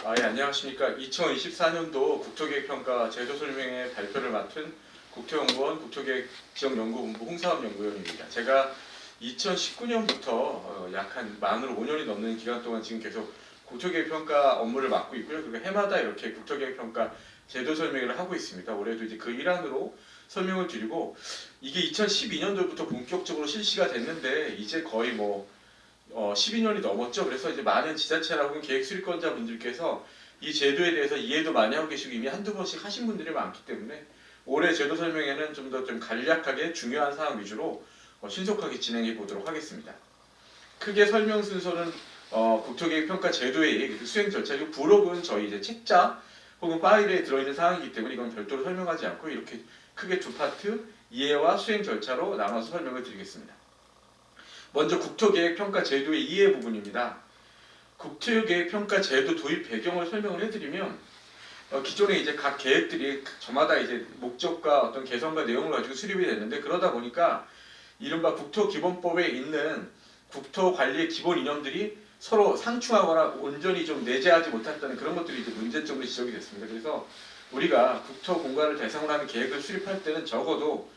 예, 안녕하십니까. 2024년도 국토계획평가 제도설명회 발표를 맡은 국토연구원 국토계획지역연구본부 홍사업연구원입니다. 제가 2019년부터 약 한 만으로 5년이 넘는 기간 동안 지금 계속 국토계획평가 업무를 맡고 있고요. 그리고 해마다 이렇게 국토계획평가 제도설명회를 하고 있습니다. 올해도 이제 그 일환으로 설명을 드리고, 이게 2012년도부터 본격적으로 실시가 됐는데 이제 거의 12년이 넘었죠. 그래서 이제 많은 지자체라고 계획 수립권자 분들께서 이 제도에 대해서 이해도 많이 하고 계시고 이미 한두 번씩 하신 분들이 많기 때문에 올해 제도 설명회는 좀 더 좀 간략하게 중요한 사항 위주로 신속하게 진행해 보도록 하겠습니다. 크게 설명 순서는 국토계획평가 제도의 수행 절차, 그리고 부록은 저희 이제 책자 혹은 파일에 들어있는 사항이기 때문에 이건 별도로 설명하지 않고 이렇게 크게 두 파트, 이해와 수행 절차로 나눠서 설명을 드리겠습니다. 먼저 국토계획평가 제도의 이해 부분입니다. 국토계획평가 제도 도입 배경을 설명을 해드리면, 기존에 이제 각 계획들이 저마다 이제 목적과 어떤 개성과 내용을 가지고 수립이 됐는데, 그러다 보니까 이른바 국토기본법에 있는 국토관리의 기본 이념들이 서로 상충하거나 온전히 좀 내재하지 못했다는 그런 것들이 이제 문제점으로 지적이 됐습니다. 그래서 우리가 국토공간을 대상으로 하는 계획을 수립할 때는 적어도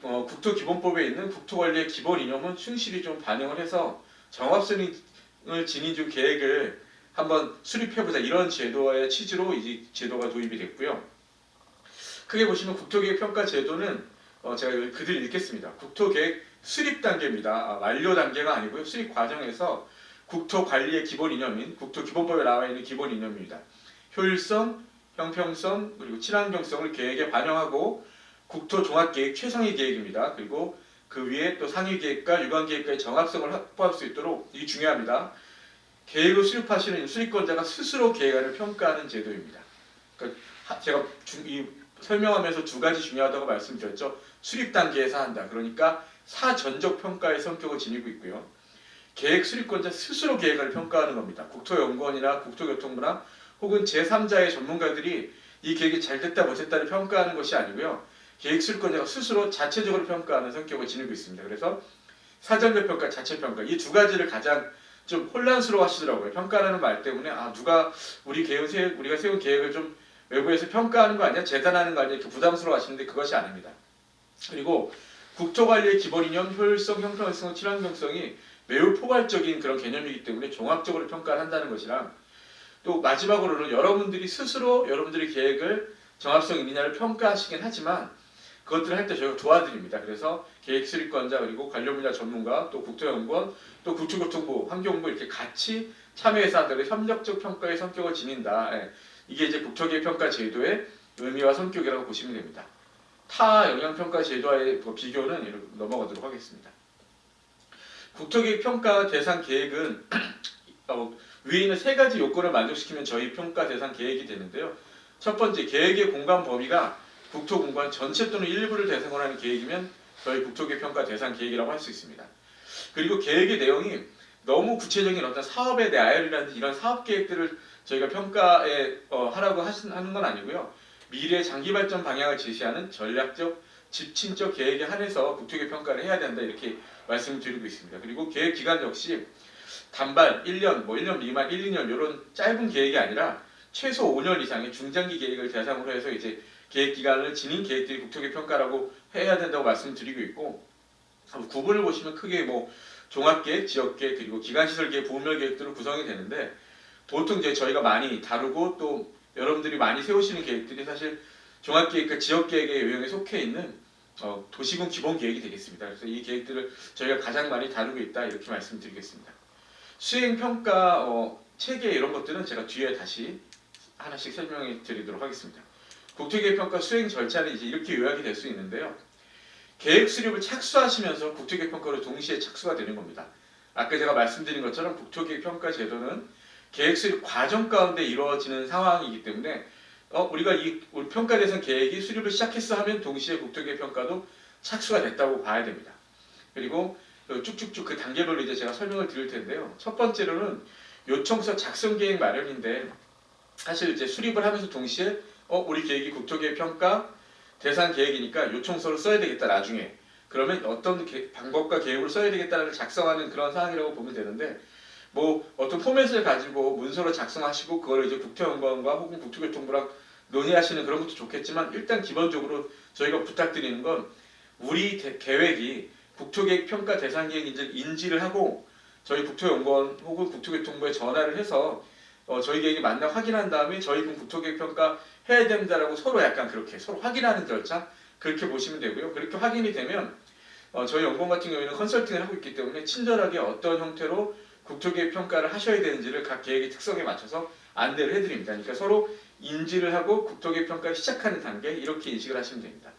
국토기본법에 있는 국토관리의 기본 이념은 충실히 좀 반영을 해서 정합성을 지닌 좀 계획을 한번 수립해보자, 이런 제도의 취지로 이 제도가 도입이 됐고요. 크게 보시면 국토계획평가 제도는 제가 그대로 읽겠습니다. 국토계획 수립 단계입니다. 완료 단계가 아니고요. 수립 과정에서 국토관리의 기본 이념인 국토기본법에 나와 있는 기본 이념입니다. 효율성, 형평성, 그리고 친환경성을 계획에 반영하고 국토종합계획 최상위 계획입니다. 그리고 그 위에 또 상위계획과 유관계획과의 정합성을 확보할 수 있도록, 이게 중요합니다. 계획을 수립하시는 수립권자가 스스로 계획안을 평가하는 제도입니다. 그러니까 제가 설명하면서 두 가지 중요하다고 말씀드렸죠. 수립 단계에서 한다. 그러니까 사전적 평가의 성격을 지니고 있고요. 계획 수립권자 스스로 계획안을 평가하는 겁니다. 국토연구원이나 국토교통부나 혹은 제3자의 전문가들이 이 계획이 잘 됐다 못했다를 평가하는 것이 아니고요. 계획 수립권자가 스스로 자체적으로 평가하는 성격을 지니고 있습니다. 그래서 사전적 평가, 자체평가, 이 두 가지를 가장 좀 혼란스러워 하시더라고요. 평가라는 말 때문에 누가 우리가 세운 계획을 좀 외부에서 평가하는 거 아니야? 재단하는 거 아니야? 이렇게 부담스러워 하시는데 그것이 아닙니다. 그리고 국토관리의 기본 이념, 효율성, 형평성, 친환경성이 매우 포괄적인 그런 개념이기 때문에 종합적으로 평가를 한다는 것이랑, 또 마지막으로는 여러분들이 스스로 여러분들의 계획을 정합성 있느냐를 평가하시긴 하지만 그것들을 할 때 저희가 도와드립니다. 그래서 계획 수립권자, 그리고 관련 분야 전문가, 또 국토연구원, 또 국토교통부, 환경부 이렇게 같이 참여해서 하도록 협력적 평가의 성격을 지닌다. 이게 이제 국토계획평가 제도의 의미와 성격이라고 보시면 됩니다. 타 영향평가 제도와의 비교는 넘어가도록 하겠습니다. 국토계획평가 대상 계획은 위에 있는 세 가지 요건을 만족시키면 저희 평가 대상 계획이 되는데요. 첫 번째, 계획의 공간 범위가 국토공간 전체 또는 일부를 대상으로 하는 계획이면 저희 국토계획평가 대상 계획이라고 할 수 있습니다. 그리고 계획의 내용이 너무 구체적인 어떤 사업의 나열이라든지 이런 사업 계획들을 저희가 평가에 하라고 하는 건 아니고요. 미래 장기 발전 방향을 제시하는 전략적, 집침적 계획에 한해서 국토계획 평가를 해야 된다, 이렇게 말씀을 드리고 있습니다. 그리고 계획 기간 역시 단발 1년, 1년 미만 1, 2년 이런 짧은 계획이 아니라 최소 5년 이상의 중장기 계획을 대상으로 해서 이제 계획 기간을 지닌 계획들이 국토계획 평가라고 해야 된다고 말씀드리고 있고, 구분을 보시면 크게 종합계획, 지역계획, 그리고 기간시설계획, 보험별계획들로 구성이 되는데, 보통 이제 저희가 많이 다루고 또 여러분들이 많이 세우시는 계획들이 사실 종합계획과 지역계획의 요령에 속해 있는 도시군 기본계획이 되겠습니다. 그래서 이 계획들을 저희가 가장 많이 다루고 있다, 이렇게 말씀드리겠습니다. 수행평가 체계 이런 것들은 제가 뒤에 다시 하나씩 설명해 드리도록 하겠습니다. 국토계획평가 수행 절차는 이제 이렇게 요약이 될 수 있는데요. 계획 수립을 착수하시면서 국토계획평가로 동시에 착수가 되는 겁니다. 아까 제가 말씀드린 것처럼 국토계획평가 제도는 계획 수립 과정 가운데 이루어지는 상황이기 때문에 우리가 우리 평가 대상 계획이 수립을 시작했어 하면 동시에 국토계획평가도 착수가 됐다고 봐야 됩니다. 그리고 쭉쭉쭉 그 단계별로 이제 제가 설명을 드릴 텐데요. 첫 번째로는 요청서 작성 계획 마련인데, 사실 이제 수립을 하면서 동시에 우리 계획이 국토계획평가 대상 계획이니까 요청서를 써야 되겠다, 나중에. 그러면 어떤 방법과 계획을 써야 되겠다를 작성하는 그런 상황이라고 보면 되는데, 뭐 어떤 포맷을 가지고 문서로 작성하시고 그걸 이제 국토연구원과 혹은 국토교통부랑 논의하시는 그런 것도 좋겠지만 일단 기본적으로 저희가 부탁드리는 건 우리 계획이 국토계획 평가 대상 계획인지를 인지를 하고 저희 국토연구원 혹은 국토교통부에 전화를 해서 저희 계획이 맞나 확인한 다음에 저희 국토계획 평가 해야 된다라고 서로 약간 그렇게 서로 확인하는 절차 그렇게 보시면 되고요. 그렇게 확인이 되면 저희 연구원 같은 경우에는 컨설팅을 하고 있기 때문에 친절하게 어떤 형태로 국토계획 평가를 하셔야 되는지를 각 계획의 특성에 맞춰서 안내를 해드립니다. 그러니까 서로 인지를 하고 국토계획 평가를 시작하는 단계 이렇게 인식을 하시면 됩니다.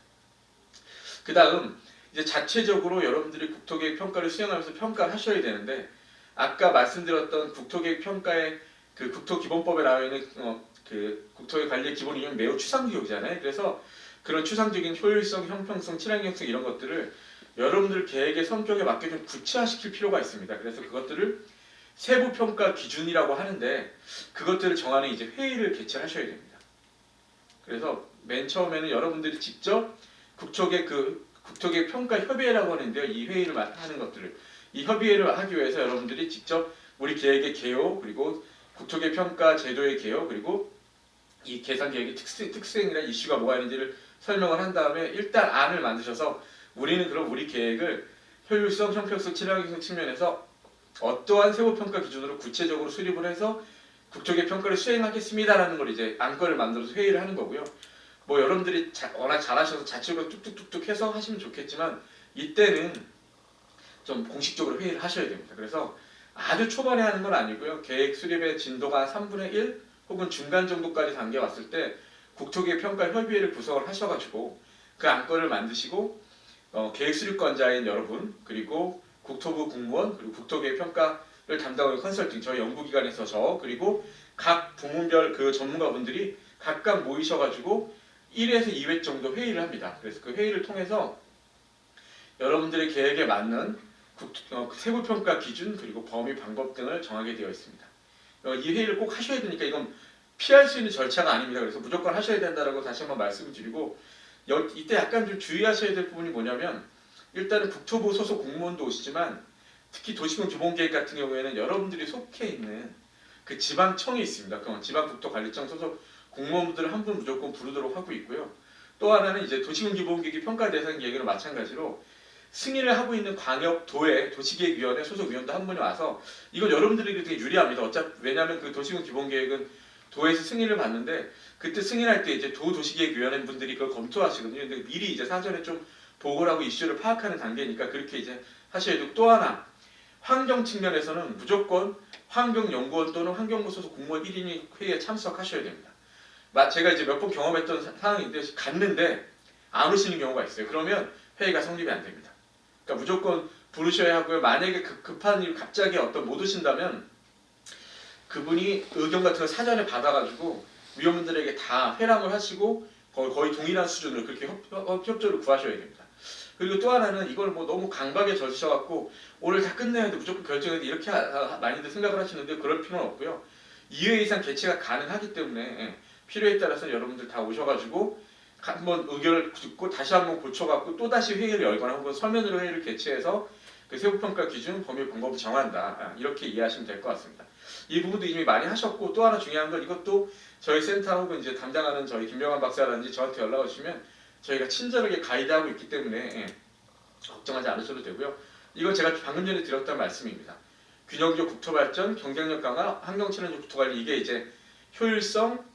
그 다음 이제 자체적으로 여러분들이 국토계획 평가를 수행하면서 평가를 하셔야 되는데 아까 말씀드렸던 국토계획 평가의 그 국토기본법에 나와 있는 그 국토의 관리의 기본 이념이 매우 추상적이잖아요. 그래서 그런 추상적인 효율성, 형평성, 친환경성 이런 것들을 여러분들 계획의 성격에 맞게 좀 구체화시킬 필요가 있습니다. 그래서 그것들을 세부 평가 기준이라고 하는데 그것들을 정하는 이제 회의를 개최하셔야 됩니다. 그래서 맨 처음에는 여러분들이 직접 국토계획 평가 협의회라고 하는데요. 이 회의를 하는 것들을 이 협의회를 하기 위해서 여러분들이 직접 우리 계획의 개요 그리고 국토계획 평가 제도의 개요 그리고 이 계산 계획의 특성이나 이슈가 뭐가 있는지를 설명을 한 다음에 일단 안을 만드셔서 우리는 그럼 우리 계획을 효율성, 형평성, 친환경성 측면에서 어떠한 세부평가 기준으로 구체적으로 수립을 해서 국토계획 평가를 수행하겠습니다라는 걸 이제 안건을 만들어서 회의를 하는 거고요. 뭐 여러분들이 워낙 잘하셔서 자체적으로 뚝뚝뚝뚝 해서 하시면 좋겠지만 이때는 좀 공식적으로 회의를 하셔야 됩니다. 그래서 아주 초반에 하는 건 아니고요. 계획 수립의 진도가 3분의 1 혹은 중간 정도까지 단계 왔을 때 국토계획 평가 협의회를 구성을 하셔가지고 그 안건을 만드시고 계획 수립권자인 여러분 그리고 국토부 공무원 그리고 국토계획 평가를 담당하는 컨설팅 저희 연구기관에서 그리고 각 부문별 그 전문가분들이 각각 모이셔가지고 1에서 2회 정도 회의를 합니다. 그래서 그 회의를 통해서 여러분들의 계획에 맞는 세부평가 기준 그리고 범위 방법 등을 정하게 되어 있습니다. 이 회의를 꼭 하셔야 되니까 이건 피할 수 있는 절차가 아닙니다. 그래서 무조건 하셔야 된다라고 다시 한번 말씀을 드리고 이때 약간 좀 주의하셔야 될 부분이 뭐냐면 일단은 국토부 소속 공무원도 오시지만 특히 도시군 기본계획 같은 경우에는 여러분들이 속해 있는 그 지방청이 있습니다. 그 지방국토관리청 소속 공무원분들을 한 분 무조건 부르도록 하고 있고요. 또 하나는 이제 도시군 기본계획이 평가 대상 계획으로 마찬가지로 승인을 하고 있는 광역 도의 도시계획위원회 소속 위원도 한 분이 와서 이건 여러분들에게 되게 유리합니다. 왜냐하면 그 도시군 기본계획은 도에서 승인을 받는데 그때 승인할 때 이제 도시계획위원회 분들이 그걸 검토하시거든요. 근데 미리 이제 사전에 좀 보고를 하고 이슈를 파악하는 단계니까 그렇게 이제 하셔야 되고 또 하나 환경 측면에서는 무조건 환경연구원 또는 환경부 소속 공무원 1인이 회의에 참석하셔야 됩니다. 제가 이제 몇 번 경험했던 상황인데 갔는데 안 오시는 경우가 있어요. 그러면 회의가 성립이 안 됩니다. 그러니까 무조건 부르셔야 하고요. 만약에 급한 일 갑자기 못 오신다면 그분이 의견 같은 거 사전에 받아가지고 위원분들에게 다 회람을 하시고 거의 동일한 수준으로 그렇게 협조를 구하셔야 됩니다. 그리고 또 하나는 이걸 뭐 너무 강박에 젖으셔갖고 오늘 다 끝내야 돼 무조건 결정해야 돼 이렇게 많이들 생각을 하시는데 그럴 필요는 없고요. 2회 이상 개최가 가능하기 때문에 필요에 따라서 여러분들 다 오셔가지고 한번 의견을 듣고 다시 한번 고쳐갖고 또 다시 회의를 열거나 혹은 서면으로 회의를 개최해서 그 세부평가 기준, 범위, 방법을 정한다. 이렇게 이해하시면 될 것 같습니다. 이 부분도 이미 많이 하셨고 또 하나 중요한 건 이것도 저희 센터 혹은 이제 담당하는 저희 김병환 박사라든지 저한테 연락을 주시면 저희가 친절하게 가이드하고 있기 때문에 걱정하지 않으셔도 되고요. 이건 제가 방금 전에 드렸던 말씀입니다. 균형적 국토발전, 경쟁력 강화, 환경친환적 국토관리 이게 이제 효율성,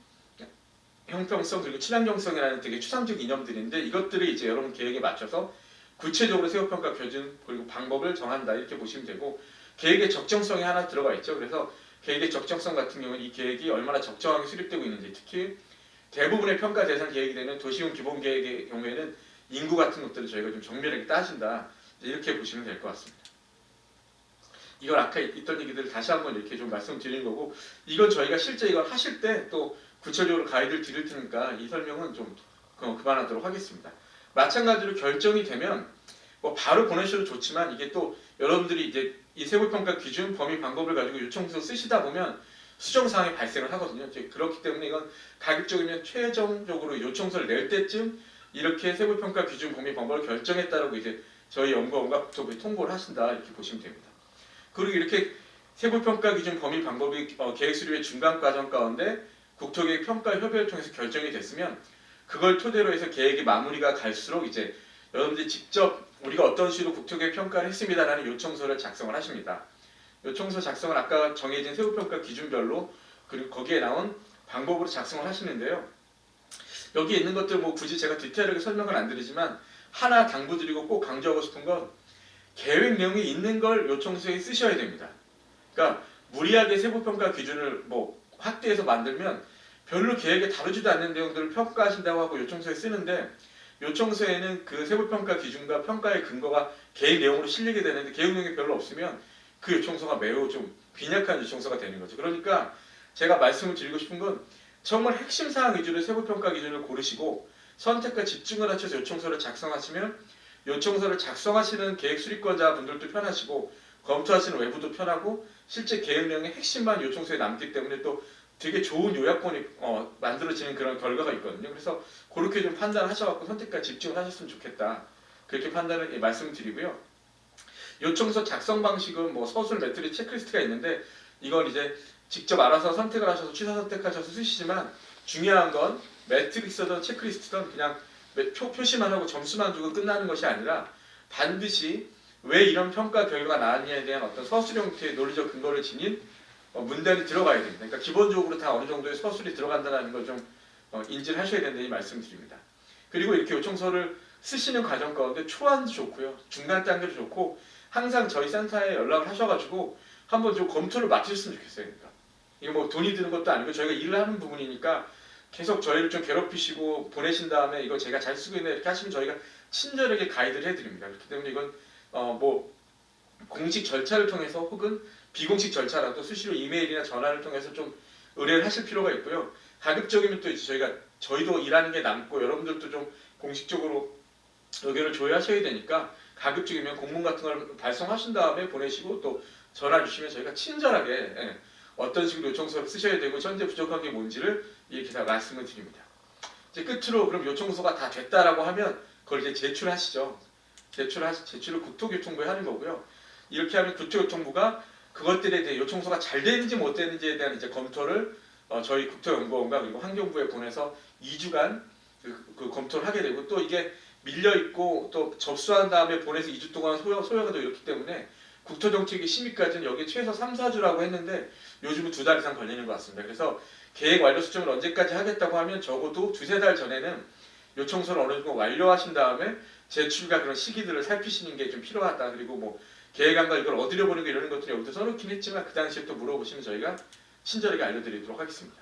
형평성 그리고 친환경성이라는 되게 추상적 이념들인데 이것들이 이제 여러분 계획에 맞춰서 구체적으로 세부평가 기준 그리고 방법을 정한다 이렇게 보시면 되고 계획의 적정성이 하나 들어가 있죠. 그래서 계획의 적정성 같은 경우는 이 계획이 얼마나 적정하게 수립되고 있는지 특히 대부분의 평가 대상 계획이 되는 도시군 기본계획의 경우에는 인구 같은 것들을 저희가 좀 정밀하게 따진다 이렇게 보시면 될 것 같습니다. 이걸 아까 있던 얘기들을 다시 한번 이렇게 좀 말씀드리는 거고 이건 저희가 실제 이걸 하실 때 또 구체적으로 가이드를 드릴 테니까 이 설명은 좀 그만하도록 하겠습니다. 마찬가지로 결정이 되면 뭐 바로 보내셔도 좋지만 이게 또 여러분들이 이제 이 세부평가 기준, 범위, 방법을 가지고 요청서 쓰시다 보면 수정 사항이 발생을 하거든요. 그렇기 때문에 이건 가급적이면 최종적으로 요청서를 낼 때쯤 이렇게 세부평가 기준, 범위, 방법을 결정했다라고 이제 저희 연구원과 국토부에 통보를 하신다 이렇게 보시면 됩니다. 그리고 이렇게 세부평가 기준 범위 방법이 계획 수립의 중간 과정 가운데 국토계획 평가 협의를 통해서 결정이 됐으면 그걸 토대로 해서 계획이 마무리가 갈수록 이제 여러분들이 직접 우리가 어떤 식으로 국토계획 평가를 했습니다라는 요청서를 작성을 하십니다. 요청서 작성을 아까 정해진 세부평가 기준별로 그리고 거기에 나온 방법으로 작성을 하시는데요. 여기 있는 것들 뭐 굳이 제가 디테일하게 설명을 안 드리지만 하나 당부드리고 꼭 강조하고 싶은 건 계획 내용이 있는 걸 요청서에 쓰셔야 됩니다. 그러니까 무리하게 세부평가 기준을 뭐 확대해서 만들면 별로 계획에 다루지도 않는 내용들을 평가하신다고 하고 요청서에 쓰는데 요청서에는 그 세부평가 기준과 평가의 근거가 계획 내용으로 실리게 되는데 계획 내용이 별로 없으면 그 요청서가 매우 좀 빈약한 요청서가 되는 거죠. 그러니까 제가 말씀을 드리고 싶은 건 정말 핵심 사항 위주로 세부평가 기준을 고르시고 선택과 집중을 하셔서 요청서를 작성하시면 요청서를 작성하시는 계획 수립권자 분들도 편하시고 검토하시는 외부도 편하고 실제 계획 내용의 핵심만 요청서에 남기 때문에 또 되게 좋은 요약본이 만들어지는 그런 결과가 있거든요. 그래서 그렇게 좀 판단하셔갖고 선택과 집중을 하셨으면 좋겠다. 그렇게 판단을 말씀드리고요. 요청서 작성 방식은 뭐 서술 매트리스 체크리스트가 있는데 이건 이제 직접 알아서 선택을 하셔서 취사 선택하셔서 쓰시지만 중요한 건 매트릭스든 체크리스트든 그냥 표시만 하고 점수만 주고 끝나는 것이 아니라 반드시 왜 이런 평가 결과가 나왔냐에 대한 어떤 서술 형태의 논리적 근거를 지닌 문단이 들어가야 됩니다. 그러니까 기본적으로 다 어느 정도의 서술이 들어간다는 걸 좀 인지를 하셔야 된다는 말씀드립니다. 그리고 이렇게 요청서를 쓰시는 과정 가운데 초안도 좋고요. 중간 단계도 좋고 항상 저희 센터에 연락을 하셔가지고 한번 좀 검토를 맡으셨으면 좋겠어요. 그러니까 이거 뭐 돈이 드는 것도 아니고 저희가 일을 하는 부분이니까 계속 저희를 좀 괴롭히시고 보내신 다음에 이거 제가 잘 쓰고 있네 이렇게 하시면 저희가 친절하게 가이드를 해드립니다. 그렇기 때문에 이건 뭐 공식 절차를 통해서 혹은 비공식 절차라도 수시로 이메일이나 전화를 통해서 좀 의뢰를 하실 필요가 있고요. 가급적이면 또 이제 저희도 일하는 게 남고 여러분들도 좀 공식적으로 의견을 조회하셔야 되니까 가급적이면 공문 같은 걸 발송하신 다음에 보내시고 또 전화 주시면 저희가 친절하게 어떤 식으로 요청서를 쓰셔야 되고 현재 부족한 게 뭔지를 이렇게 다 말씀을 드립니다. 이제 끝으로 그럼 요청서가 다 됐다라고 하면 그걸 이제 제출하시죠. 제출을 국토교통부에 하는 거고요. 이렇게 하면 국토교통부가 그것들에 대해 요청서가 잘 되는지 못 되는지에 대한 이제 검토를 저희 국토연구원과 그리고 환경부에 보내서 2주간 그 검토를 하게 되고 또 이게 밀려 있고 또 접수한 다음에 보내서 2주 동안 소요가 되고 이렇기 때문에 국토정책위 심의까지는 여기 최소 3, 4주라고 했는데 요즘은 2달 이상 걸리는 것 같습니다. 그래서 계획 완료 수정을 언제까지 하겠다고 하면 적어도 2~3달 전에는 요청서를 어느 정도 완료하신 다음에 제출과 그런 시기들을 살피시는 게 좀 필요하다. 그리고 뭐 계획안과 이걸 어디로 보내고 이러는 것들이 여기서 써놓긴 했지만 그 당시에 또 물어보시면 저희가 친절하게 알려드리도록 하겠습니다.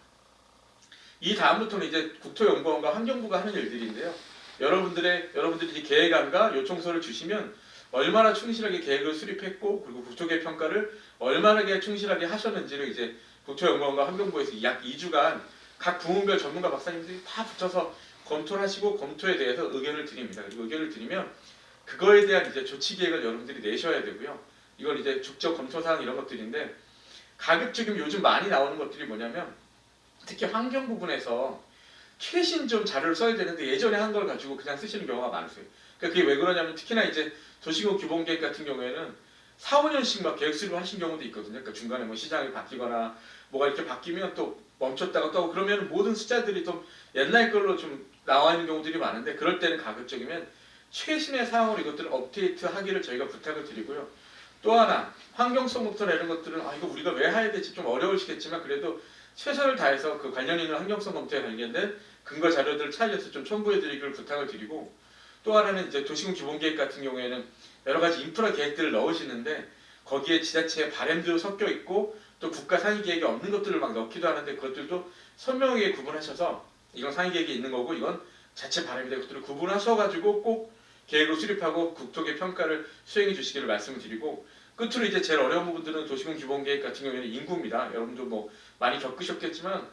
이 다음부터는 이제 국토연구원과 환경부가 하는 일들인데요. 여러분들이 계획안과 요청서를 주시면 얼마나 충실하게 계획을 수립했고 그리고 국토계획 평가를 얼마나 충실하게 하셨는지를 이제 국토연구원과 환경부에서 약 2주간 각 부문별 전문가 박사님들이 다 붙어서 검토를 하시고 검토에 대해서 의견을 드립니다. 그리고 의견을 드리면 그거에 대한 이제 조치 계획을 여러분들이 내셔야 되고요. 이건 이제 국적 검토 사항 이런 것들인데 가급적이면 요즘 많이 나오는 것들이 뭐냐면 특히 환경 부분에서 최신 좀 자료를 써야 되는데 예전에 한 걸 가지고 그냥 쓰시는 경우가 많으세요. 그러니까 그게 왜 그러냐면 특히나 이제 도시공 규범계획 같은 경우에는 4, 5년씩 막 계획 수립을 하신 경우도 있거든요. 그러니까 중간에 뭐 시장이 바뀌거나 뭐가 이렇게 바뀌면 또 멈췄다가 또 그러면 모든 숫자들이 좀 옛날 걸로 좀 나와 있는 경우들이 많은데 그럴 때는 가급적이면 최신의 사항으로 이것들을 업데이트하기를 저희가 부탁을 드리고요. 또 하나 환경성부터 이런 것들은 이거 우리가 왜 해야 될지 좀 어려우시겠지만 그래도 최선을 다해서 그 관련 있는 환경성 검토에 관련된 근거 자료들을 찾아서 좀 첨부해드리기를 부탁을 드리고 또 하나는 이제 도시군 기본계획 같은 경우에는 여러 가지 인프라 계획들을 넣으시는데 거기에 지자체의 바램도 섞여 있고 또 국가 상위 계획이 없는 것들을 막 넣기도 하는데 그것들도 선명하게 구분하셔서 이건 상위 계획이 있는 거고 이건 자체 바람이 될 것들을 구분하셔가지고 꼭 계획을 수립하고 국토계 평가를 수행해 주시기를 말씀드리고 끝으로 이제 제일 어려운 부분들은 도시군 기본계획 같은 경우에는 인구입니다. 여러분도 뭐 많이 겪으셨겠지만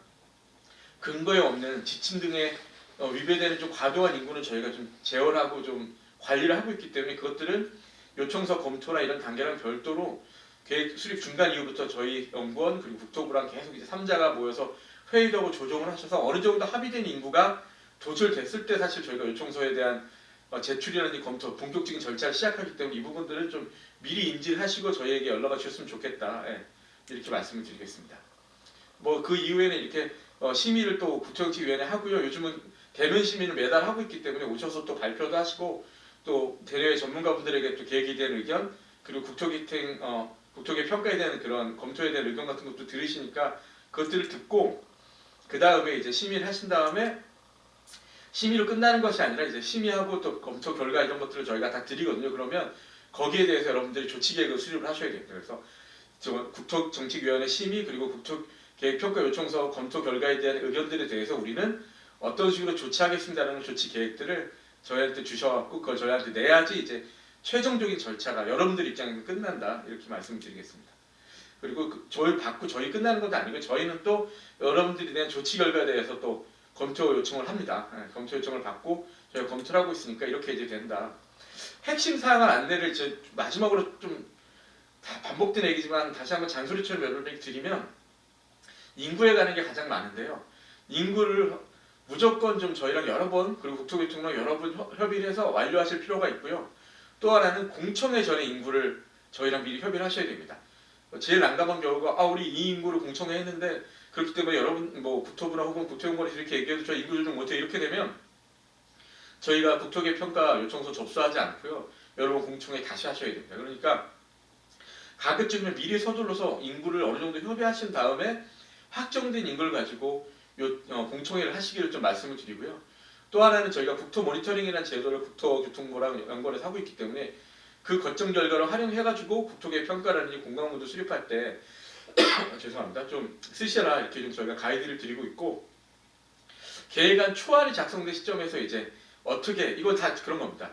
근거에 없는 지침 등에 위배되는 좀 과도한 인구는 저희가 좀 제어하고 좀 관리를 하고 있기 때문에 그것들은 요청서 검토나 이런 단계랑 별도로 계획 수립 중간 이후부터 저희 연구원 그리고 국토부랑 계속 이제 3자가 모여서 회의도 하고 조정을 하셔서 어느 정도 합의된 인구가 도출됐을 때 사실 저희가 요청서에 대한 제출이라든지 검토, 본격적인 절차를 시작하기 때문에 이 부분들을 좀 미리 인지를 하시고 저희에게 연락을 주셨으면 좋겠다. 이렇게 말씀을 드리겠습니다. 뭐 그 이후에는 이렇게 심의를 또 국토정책위원회 하고요. 요즘은 대면 심의를 매달 하고 있기 때문에 오셔서 또 발표도 하시고 또 대외 전문가분들에게 또 계획에 대한 의견 그리고 국토계 평가에 대한 그런 검토에 대한 의견 같은 것도 들으시니까 그것들을 듣고 그 다음에 이제 심의를 하신 다음에 심의로 끝나는 것이 아니라 이제 심의하고 또 검토 결과 이런 것들을 저희가 다 드리거든요. 그러면 거기에 대해서 여러분들이 조치 계획을 수립을 하셔야 됩니다. 그래서 국토정책위원회 심의 그리고 국토계획평가 요청서 검토 결과에 대한 의견들에 대해서 우리는 어떤 식으로 조치하겠습니다라는 조치 계획들을 저희한테 주셔갖고 그걸 저희한테 내야지 이제 최종적인 절차가 여러분들 입장에서 끝난다 이렇게 말씀드리겠습니다. 그리고 저희 받고 저희 끝나는 것도 아니고 저희는 또 여러분들에 대한 조치 결과에 대해서 또 검토 요청을 합니다. 검토 요청을 받고 저희가 검토를 하고 있으니까 이렇게 이제 된다. 핵심 사항을 안내를 이제 마지막으로 좀 다 반복된 얘기지만 다시 한번 잔소리처럼 여러분에게 드리면 인구에 가는 게 가장 많은데요. 인구를 무조건 좀 저희랑 여러 번 그리고 국토교통랑 여러 번 협의를 해서 완료하실 필요가 있고요. 또 하나는 공청회 전에 인구를 저희랑 미리 협의를 하셔야 됩니다. 제일 난감한 경우가 우리 이 인구를 공청회 했는데 그렇기 때문에 여러분 뭐 국토부나 혹은 국토연구원에서 이렇게 얘기해도 저희 인구 조정 못해 이렇게 되면 저희가 국토계 평가 요청서 접수하지 않고요. 여러분 공청회 다시 하셔야 됩니다. 그러니까 가급적이면 미리 서둘러서 인구를 어느 정도 협의하신 다음에 확정된 인구를 가지고 공청회를 하시기를 좀 말씀을 드리고요. 또 하나는 저희가 국토 모니터링이라는 제도를 국토교통부랑 연관해서 하고 있기 때문에 그 거점 결과를 활용해가지고 국토계획 평가라든지 공간구도 수립할 때 죄송합니다. 좀 쓰시라 이렇게 좀 저희가 가이드를 드리고 있고 계획안 초안이 작성된 시점에서 이제 어떻게 이건 다 그런 겁니다.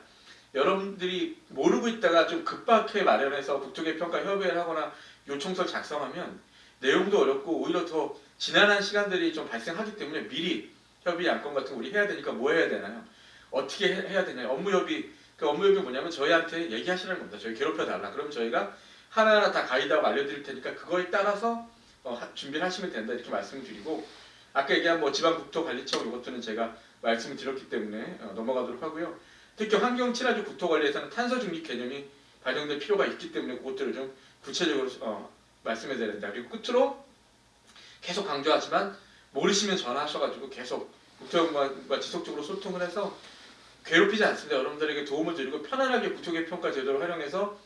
여러분들이 모르고 있다가 좀 급박하게 마련해서 국토계획 평가 협의를 하거나 요청서를 작성하면 내용도 어렵고 오히려 더 지난한 시간들이 좀 발생하기 때문에 미리 협의 안건 같은 거 우리 해야 되니까 뭐 해야 되나요? 어떻게 해야 되나요? 업무협의 그 업무협의 뭐냐면 저희한테 얘기하시라는 겁니다. 저희 괴롭혀달라. 그럼 저희가 하나하나 다 가이드하고 알려드릴 테니까 그거에 따라서 준비를 하시면 된다 이렇게 말씀드리고 아까 얘기한 뭐 지방국토관리청 이것들은 제가 말씀을 드렸기 때문에 넘어가도록 하고요. 특히 환경 친화적 국토관리에서는 탄소 중립 개념이 발령될 필요가 있기 때문에 그것들을 좀 구체적으로 말씀해드려야 된다. 그리고 끝으로 계속 강조하지만 모르시면 전화하셔가지고 계속 국토연구원과 지속적으로 소통을 해서 괴롭히지 않습니다. 여러분들에게 도움을 드리고 편안하게 국토계획 평가 제도를 활용해서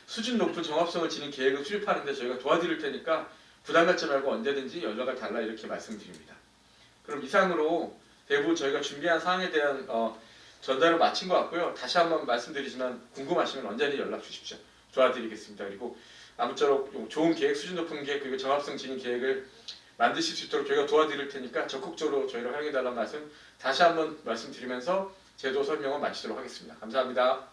수준 높은 정합성을 지닌 계획을 수립하는데 저희가 도와드릴 테니까 부담 갖지 말고 언제든지 연락을 달라 이렇게 말씀드립니다. 그럼 이상으로 대부분 저희가 준비한 사항에 대한 전달을 마친 것 같고요. 다시 한번 말씀드리지만 궁금하시면 언제든 연락 주십시오. 도와드리겠습니다. 그리고 아무쪼록 좋은 계획, 수준 높은 계획 그리고 정합성 지닌 계획을 만드실 수 있도록 저희가 도와드릴 테니까 적극적으로 저희를 활용해달라는 말씀 다시 한번 말씀드리면서 제도 설명을 마치도록 하겠습니다. 감사합니다.